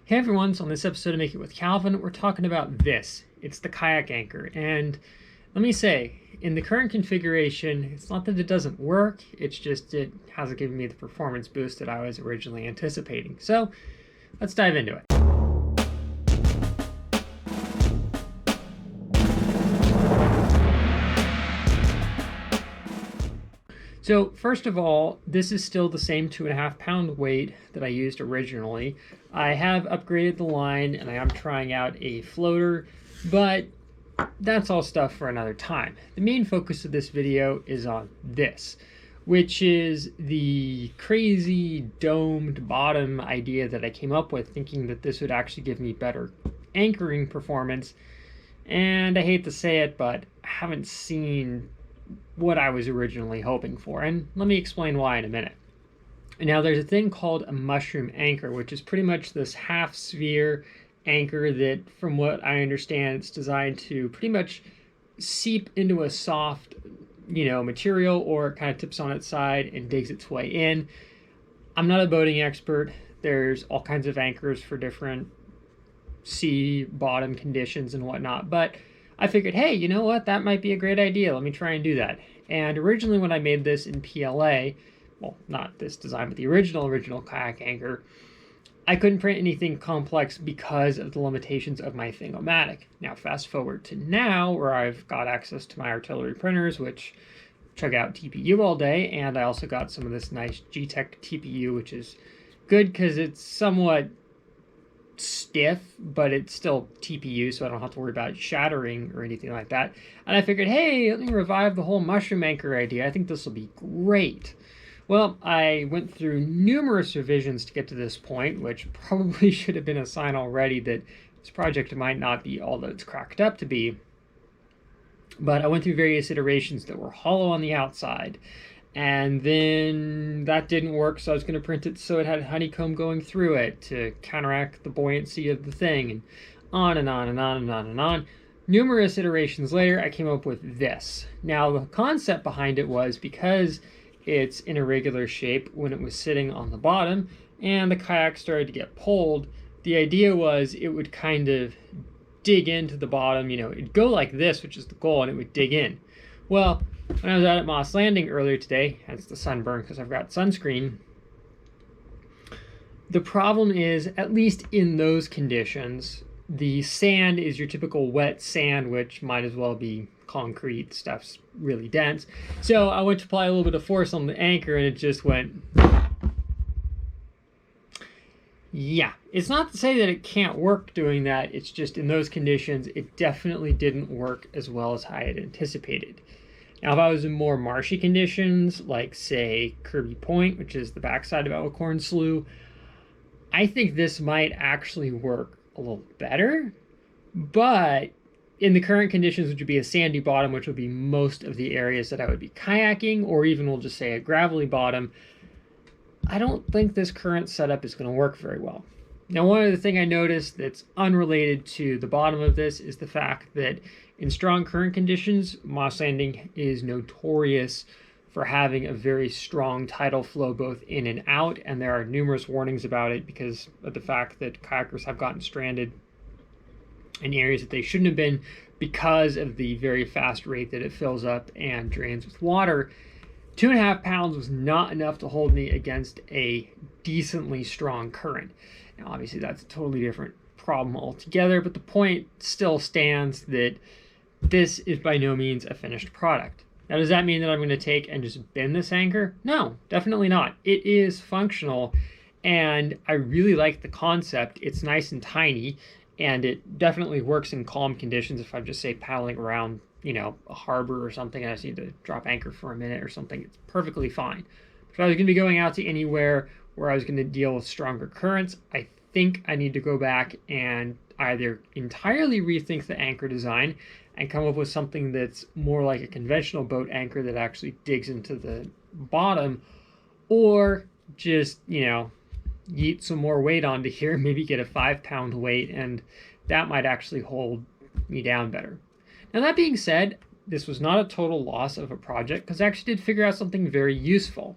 Hey everyone, so on this episode of Make It with Calvin, we're talking about this. It's the Kayak anchor, and let me say, in the current configuration, it's not that it doesn't work, it's just it hasn't given me the performance boost that I was originally anticipating. So, let's dive into it. So first of all, this is still the same 2.5 pound weight that I used originally. I have upgraded the line and I am trying out a floater, but that's all stuff for another time. The main focus of this video is on this, which is the crazy domed bottom idea that I came up with, thinking that this would actually give me better anchoring performance. And I hate to say it, but I haven't seen what I was originally hoping for, and let me explain why in a minute. Now, there's a thing called a mushroom anchor, which is pretty much this half sphere anchor that, from what I understand, it's designed to pretty much seep into a soft, material, or it kind of tips on its side and digs its way in. I'm not a boating expert. There's all kinds of anchors for different sea bottom conditions and whatnot, but I figured, hey, you know what? That might be a great idea. Let me try and do that. And originally when I made this in PLA, well, not this design, but the original kayak anchor, I couldn't print anything complex because of the limitations of my Thingomatic. Now, fast forward to now, where I've got access to my artillery printers, which chug out TPU all day, and I also got some of this nice G-Tech TPU, which is good because it's somewhat stiff, but it's still TPU, so I don't have to worry about shattering or anything like that. And I figured, hey, let me revive the whole mushroom anchor idea. I think this will be great. Well, I went through numerous revisions to get to this point, which probably should have been a sign already that this project might not be all that it's cracked up to be. But I went through various iterations that were hollow on the outside, and then that didn't work, so I was going to print it so it had honeycomb going through it to counteract the buoyancy of the thing, and on and on and on and on and on. Numerous iterations later, I came up with this. Now, the concept behind it was because it's in a regular shape when it was sitting on the bottom and the kayak started to get pulled, the idea was it would kind of dig into the bottom. It'd go like this, which is the goal, and it would dig in. Well, when I was out at Moss Landing earlier today, hence the sunburn because I've got sunscreen, the problem is, at least in those conditions, the sand is your typical wet sand, which might as well be concrete. Stuff's really dense. So I went to apply a little bit of force on the anchor and it just went. Yeah, it's not to say that it can't work doing that. It's just in those conditions, it definitely didn't work as well as I had anticipated. Now, if I was in more marshy conditions, like, say, Kirby Point, which is the backside of Elkhorn Slough, I think this might actually work a little better. But in the current conditions, which would be a sandy bottom, which would be most of the areas that I would be kayaking, or even we'll just say a gravelly bottom, I don't think this current setup is going to work very well. Now, one other thing I noticed that's unrelated to the bottom of this is the fact that in strong current conditions, Moss Landing is notorious for having a very strong tidal flow both in and out, and there are numerous warnings about it because of the fact that kayakers have gotten stranded in areas that they shouldn't have been because of the very fast rate that it fills up and drains with water. 2.5 pounds was not enough to hold me against a decently strong current. Now, obviously, that's a totally different problem altogether, but the point still stands that this is by no means a finished product. Now, does that mean that I'm going to take and just bend this anchor? No, definitely not. It is functional, and I really like the concept. It's nice and tiny, and it definitely works in calm conditions. If I'm just, say, paddling around, a harbor or something, and I just need to drop anchor for a minute or something, it's perfectly fine. If I was going to be going out to anywhere where I was going to deal with stronger currents, I think I need to go back and either entirely rethink the anchor design and come up with something that's more like a conventional boat anchor that actually digs into the bottom, or just, yeet some more weight onto here, maybe get a 5 pound weight, and that might actually hold me down better. Now, that being said, this was not a total loss of a project because I actually did figure out something very useful.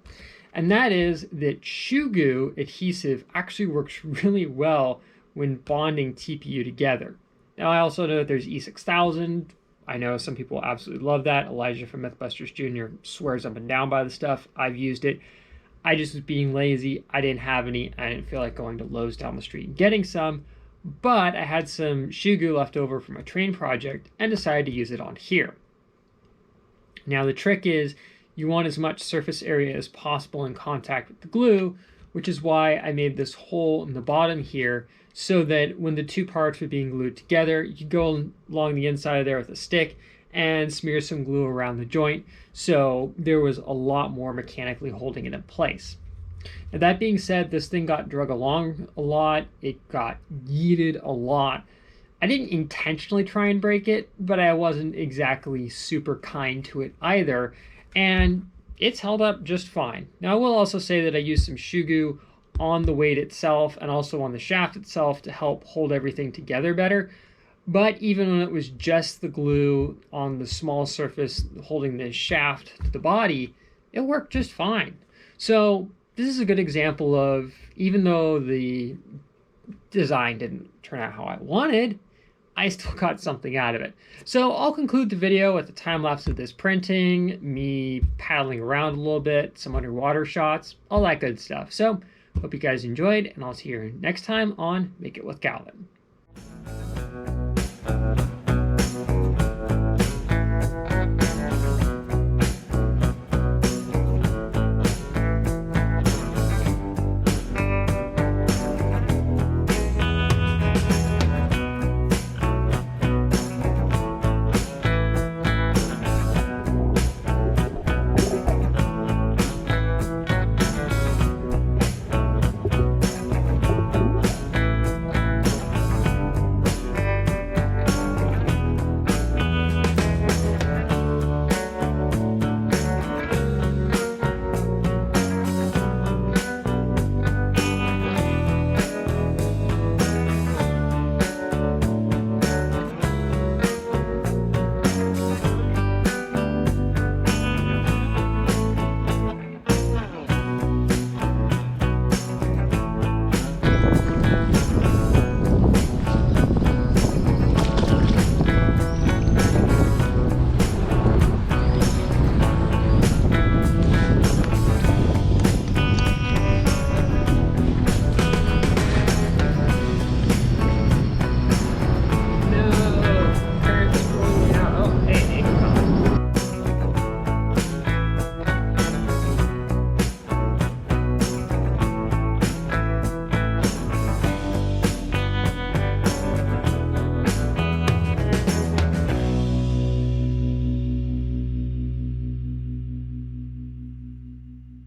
And that is that shoe goo adhesive actually works really well when bonding TPU together. Now, I also know that there's E6000. I know some people absolutely love that. Elijah from Mythbusters Jr. swears up and down by the stuff. I've used it. I just was being lazy. I didn't have any. I didn't feel like going to Lowe's down the street and getting some. But I had some shoe goo left over from a train project and decided to use it on here. Now the trick is you want as much surface area as possible in contact with the glue, which is why I made this hole in the bottom here so that when the two parts were being glued together, you could go along the inside of there with a stick and smear some glue around the joint. So there was a lot more mechanically holding it in place. Now, that being said, this thing got drug along a lot. It got yeeted a lot. I didn't intentionally try and break it, but I wasn't exactly super kind to it either. And it's held up just fine. Now, I will also say that I used some shoe goo on the weight itself and also on the shaft itself to help hold everything together better. But even when it was just the glue on the small surface holding the shaft to the body, it worked just fine. So this is a good example of, even though the design didn't turn out how I wanted, I still got something out of it. So I'll conclude the video with a time lapse of this printing, me paddling around a little bit, some underwater shots, all that good stuff. So hope you guys enjoyed, and I'll see you next time on Make It with Galvin.